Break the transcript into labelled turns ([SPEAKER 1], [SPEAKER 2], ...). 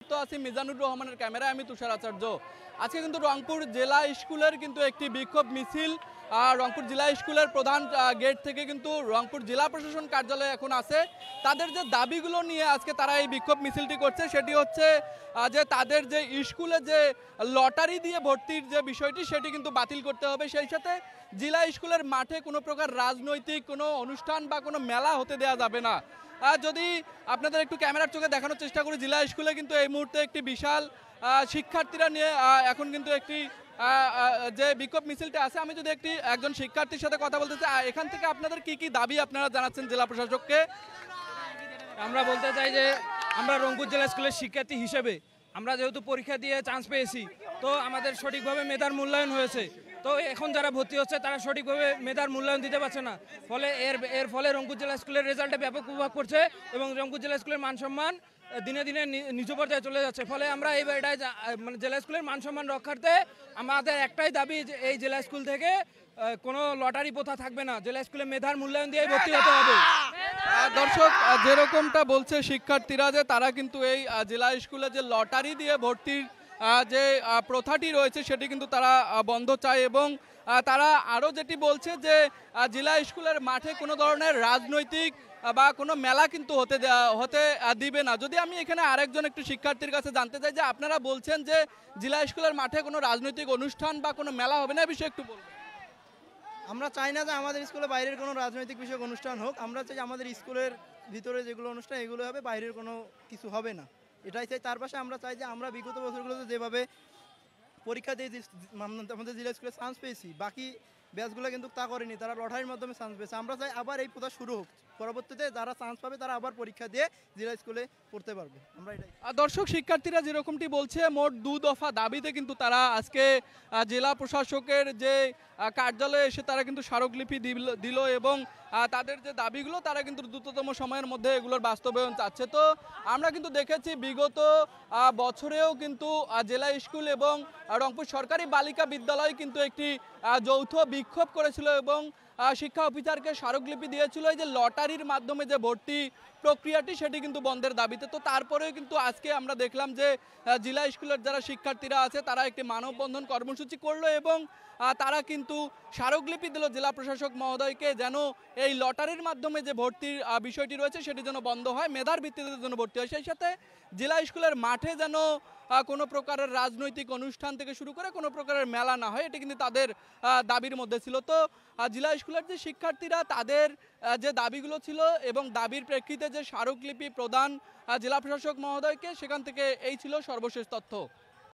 [SPEAKER 1] তো আছি মিজানুর রহমানের ক্যামেরায়, আমি তুষার আচার্য। আজকে কিন্তু রংপুর জেলা স্কুলের কিন্তু একটি বিক্ষোভ মিছিল রংপুর জেলা স্কুলের প্রধান গেট থেকে কিন্তু রংপুর জেলা প্রশাসন কার্যালয়ে এখন আছে। তাদের যে দাবিগুলো নিয়ে আজকে তারা এই বিক্ষোভ মিছিলটি করছে সেটি হচ্ছে যে তাদের যে স্কুলে যে লটারি দিয়ে ভর্তির যে বিষয়টি সেটি কিন্তু বাতিল করতে হবে। সেই সাথে জেলা স্কুলের মাঠে কোনো প্রকার রাজনৈতিক কোনো অনুষ্ঠান বা কোনো মেলা হতে দেওয়া যাবে না। যদি আপনাদের একটু ক্যামেরার চোখে দেখানোর চেষ্টা করি, জেলা স্কুলে কিন্তু এই মুহূর্তে একটি বিশাল শিক্ষার্থীরা নিয়ে এখন কিন্তু একটি যে বিক্ষোভ মিছিলটা আছে, আমি যদি একজন শিক্ষার্থীর সাথে কথা বলতে চাই, এখান থেকে আপনাদের কি কি দাবি আপনারা জানাচ্ছেন জেলা প্রশাসককে?
[SPEAKER 2] আমরা বলতে চাই যে আমরা রংপুর জেলা স্কুলের শিক্ষার্থী হিসেবে আমরা যেহেতু পরীক্ষা দিয়ে চান্স পেয়েছি, তো আমাদের সঠিকভাবে মেধার মূল্যায়ন হয়েছে। তো এখন যারা ভর্তি হচ্ছে তারা সঠিকভাবে মেধার মূল্যায়ন দিতে পারছে না, ফলে এর ফলে রংপুর জেলা স্কুলের রেজাল্টে ব্যাপক প্রভাব পড়ছে এবং রংপুর জেলা স্কুলের মানসম্মান দিনে দিনে নিচু পর্যায়ে চলে যাচ্ছে। ফলে আমরা এটাই মানে জেলা স্কুলের মানসম্মান রক্ষার্থে আমাদের একটাই দাবি যে এই জেলা স্কুল থেকে কোনো লটারি প্রথা থাকবে না, জেলা স্কুলে মেধার মূল্যায়ন দিয়ে ভর্তি হতে হবে।
[SPEAKER 1] দর্শক, যেরকমটা বলছে শিক্ষার্থীরা যে তারা কিন্তু এই জেলা স্কুলে যে লটারি দিয়ে ভর্তির যে প্রথাটি রয়েছে সেটি কিন্তু তারা বন্ধ চায় এবং তারা আরও যেটি বলছে যে জেলা স্কুলের মাঠে কোনো ধরনের রাজনৈতিক বা কোনো মেলা কিন্তু হতে দিবে না। যদি আমি এখানে আরেকজন একটু শিক্ষার্থীর কাছে জানতে চাই যে আপনারা বলছেন যে জেলা স্কুলের মাঠে কোনো রাজনৈতিক অনুষ্ঠান বা কোনো মেলা হবে না, এই বিষয়ে একটু বলবেন।
[SPEAKER 3] আমরা চাই না যে আমাদের স্কুলে বাইরের কোনো রাজনৈতিক বিষয়ক অনুষ্ঠান হোক, আমরা চাই যে আমাদের স্কুলের ভিতরে যেগুলো অনুষ্ঠান এগুলো হবে, বাইরের কোনো কিছু হবে না, এটাই চাই। তার পাশে আমরা চাই যে আমরা বিগত বছরগুলোতে যেভাবে পরীক্ষা দিয়ে আমাদের জেলা স্কুলে চান্স পেয়েছি, বাকি ব্যাচগুলো কিন্তু তা করেনি, তারা লটারির মাধ্যমে চান্স পেয়েছে। আমরা চাই আবার এই প্রথা শুরু হোক, পরবর্তীতে যারা চান্স পাবে তারা আবার পরীক্ষা দিয়ে জেলা স্কুলে পড়তে পারবে। আমরা এটাই।
[SPEAKER 1] দর্শক, শিক্ষার্থীরা যেরকমটি বলছে মোট 2 দফা দাবিতে কিন্তু তারা আজকে জেলা প্রশাসকের যে কার্যালয়ে এসে তারা কিন্তু স্মারকলিপি দিল এবং তাদের যে দাবিগুলো তারা কিন্তু দ্রুততম সময়ের মধ্যে এগুলোর বাস্তবায়ন চাচ্ছে। তো আমরা কিন্তু দেখেছি বিগত বছরেও কিন্তু জেলা স্কুল এবং রংপুর সরকারি বালিকা বিদ্যালয় কিন্তু একটি যৌথ বিক্ষোভ করেছিল এবং শিক্ষা অফিসারকে স্মারকলিপি দিয়েছিল এই যে লটারির মাধ্যমে যে ভর্তি প্রক্রিয়াটি সেটি কিন্তু বন্ধের দাবিতে। তো তারপরেও কিন্তু আজকে আমরা দেখলাম যে জেলা স্কুলের যারা শিক্ষার্থীরা আছে তারা একটি মানববন্ধন কর্মসূচি করলো এবং তারা কিন্তু স্মারকলিপি দিল জেলা প্রশাসক মহোদয়কে যেন এই লটারির মাধ্যমে যে ভর্তির বিষয়টি রয়েছে সেটি যেন বন্ধ হয়, মেধার ভিত্তিতে যেন ভর্তি হয়। সেই সাথে জেলা স্কুলের মাঠে যেন কোনো প্রকারের রাজনৈতিক অনুষ্ঠান থেকে শুরু করে কোনো প্রকারের মেলা না হয়, এটি কিন্তু তাদের দাবির মধ্যে ছিল। তো জেলা স্কুলের যে শিক্ষার্থীরা তাদের যে দাবিগুলো ছিল এবং দাবির প্রেক্ষিতে যে স্মারকলিপি প্রদান জেলা প্রশাসক মহোদয়কে, সেখান থেকে এই ছিল সর্বশেষ তথ্য।